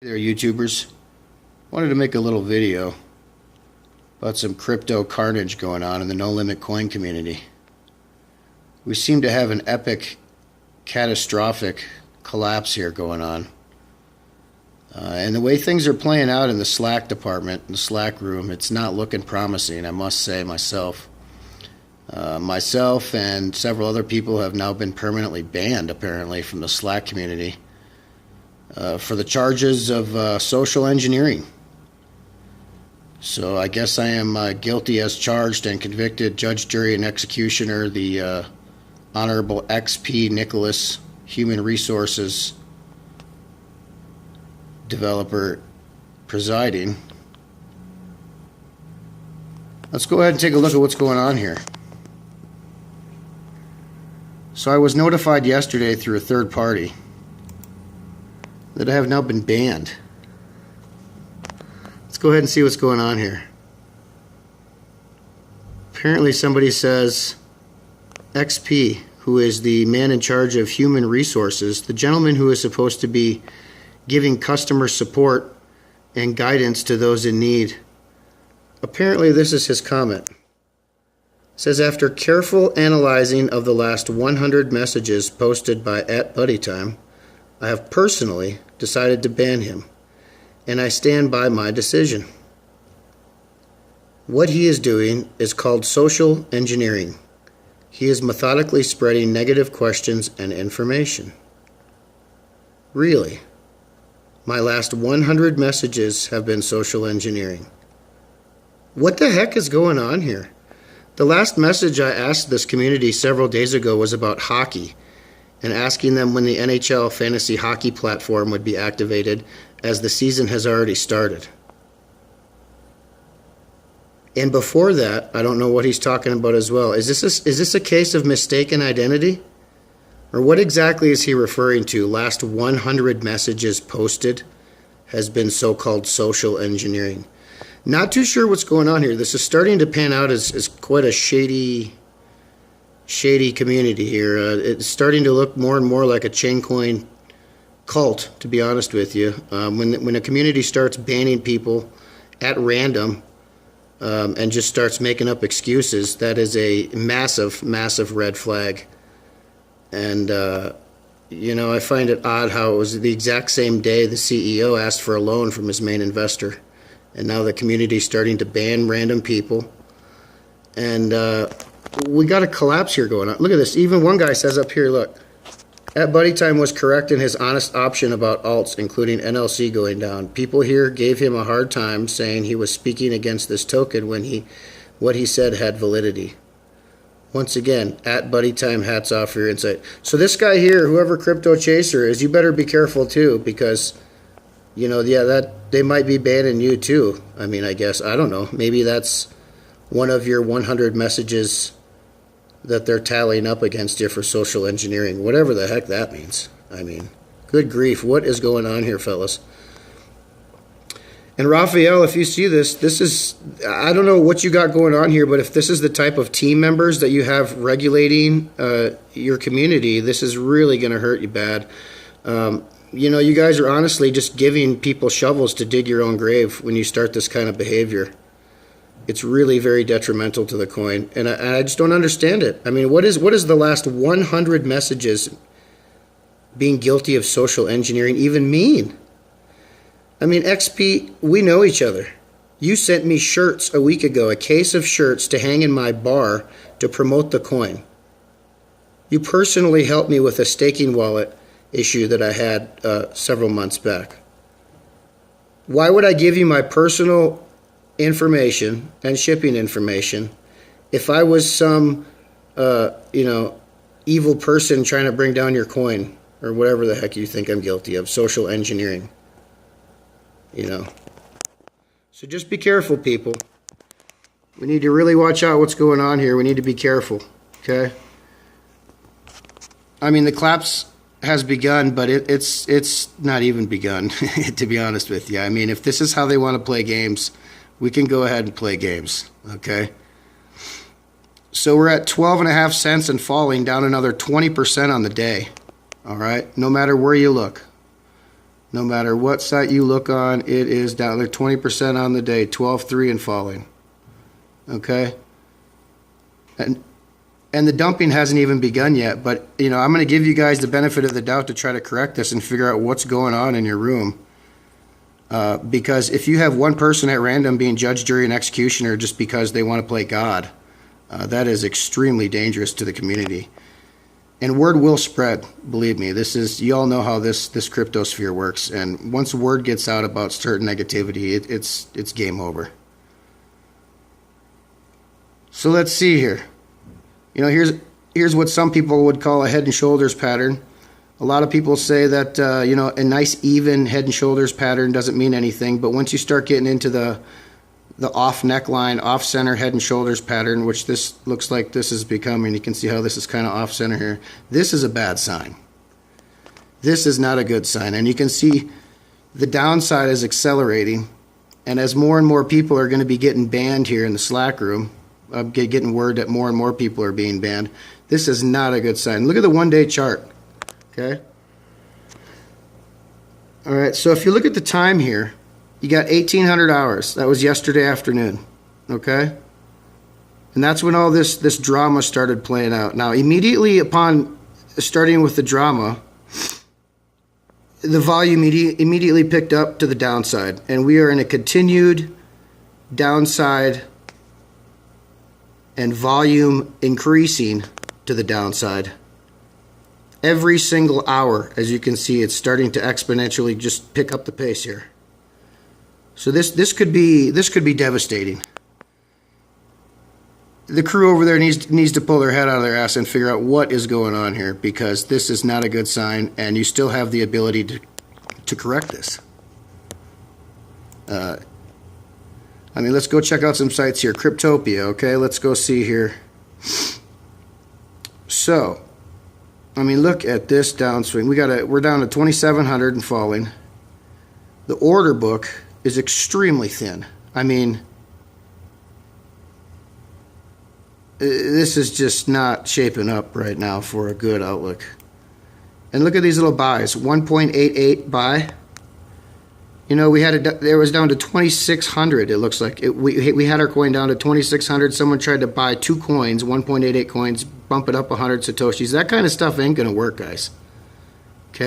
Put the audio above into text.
Hey there, YouTubers. Wanted to make a little video about some crypto carnage going on in the No Limit Coin community. We seem to have an epic, catastrophic collapse here going on. And the way things are playing out in the Slack department, in the Slack room, it's not looking promising, I must say myself. Myself and several other people have now been permanently banned, apparently, from the Slack community for the charges of social engineering. So I guess I am guilty as charged and convicted judge, jury, and executioner, the Honorable XP Nicholas, Human Resources developer presiding. Let's go ahead and take a look at what's going on here. So I was notified yesterday through a third party that I have now been banned. Let's go ahead and see what's going on here. Apparently somebody says XP, who is the man in charge of human resources, the gentleman who is supposed to be giving customer support and guidance to those in need. Apparently this is his comment. It says, after careful analyzing of the last 100 messages posted by @BuddyTime, I have personally decided to ban him, and I stand by my decision. What he is doing is called social engineering. He is methodically spreading negative questions and information. Really? My last 100 messages have been social engineering. What the heck is going on here? The last message I asked this community several days ago was about hockey and asking them when the NHL fantasy hockey platform would be activated, as the season has already started. And before that, I don't know what he's talking about as well. Is this a case of mistaken identity? Or what exactly is he referring to? Last 100 messages posted has been so-called social engineering. Not too sure what's going on here. This is starting to pan out as quite a shady community here. It's starting to look more and more like a Chaincoin cult, to be honest with you. When a community starts banning people at random and just starts making up excuses, that is a massive red flag. And I find it odd how it was the exact same day the CEO asked for a loan from his main investor, and now the community is starting to ban random people. And we got a collapse here going on. Look at this. Even one guy says up here, look, @BuddyTime was correct in his honest option about alts, including NLC going down. People here gave him a hard time, saying he was speaking against this token when what he said had validity. Once again, @BuddyTime, hats off for your insight. So this guy here, whoever Crypto Chaser is, you better be careful too, because that they might be banning you too. I mean, I guess, I don't know. Maybe that's one of your 100 messages that they're tallying up against you for social engineering, whatever the heck that means. I mean, good grief, what is going on here, fellas? And Raphael, if you see this is, I don't know what you got going on here, but if this is the type of team members that you have regulating your community, this is really going to hurt you bad. You guys are honestly just giving people shovels to dig your own grave when you start this kind of behavior. It's really very detrimental to the coin, and I just don't understand it. I mean, what is the last 100 messages being guilty of social engineering even mean? I mean, XP, we know each other. You sent me shirts a week ago, a case of shirts to hang in my bar to promote the coin. You personally helped me with a staking wallet issue that I had several months back. Why would I give you my personal information and shipping information if I was some evil person trying to bring down your coin, or whatever the heck you think I'm guilty of, social engineering? So just be careful, people. We need to really watch out what's going on here. We need to be careful, okay? I mean, the collapse has begun, but it's not even begun, to be honest with you. I mean, if this is how they want to play games, we can go ahead and play games, okay? So we're at 12.5 cents and falling, down another 20% on the day, all right? No matter where you look. No matter what site you look on, it is down. They're 20% on the day, 12.3 and falling. Okay? And the dumping hasn't even begun yet, but I'm going to give you guys the benefit of the doubt to try to correct this and figure out what's going on in your room. Because if you have one person at random being judge, jury, and executioner just because they want to play God, that is extremely dangerous to the community. And word will spread, believe me. You all know how this cryptosphere works, and once word gets out about certain negativity, it's game over. So let's see here. Here's what some people would call a head and shoulders pattern. A lot of people say that a nice even head and shoulders pattern doesn't mean anything, but once you start getting into the off neckline, off center head and shoulders pattern, which this looks like this is becoming, you can see how this is kind of off center here. This is a bad sign. This is not a good sign, and you can see the downside is accelerating, and as more and more people are going to be getting banned here in the Slack room, getting word that more and more people are being banned, this is not a good sign. Look at the one-day chart. Okay. All right. So if you look at the time here, you got 1,800 hours. That was yesterday afternoon. Okay. And that's when all this drama started playing out. Now, immediately upon starting with the drama, the volume immediately picked up to the downside, and we are in a continued downside and volume increasing to the downside. Every single hour, as you can see, it's starting to exponentially just pick up the pace here. So this could be devastating. The crew over there needs to pull their head out of their ass and figure out what is going on here, because this is not a good sign, and you still have the ability to correct this. Let's go check out some sites here. Cryptopia, okay? Let's go see here. So, look at this downswing. We're down to 2,700 and falling. The order book is extremely thin. This is just not shaping up right now for a good outlook. And look at these little buys. 1.88 buy. There was down to 2,600. It looks like we had our coin down to 2,600. Someone tried to buy 2 coins, 1.88 coins, bump it up 100 satoshis. That kind of stuff ain't gonna work, guys.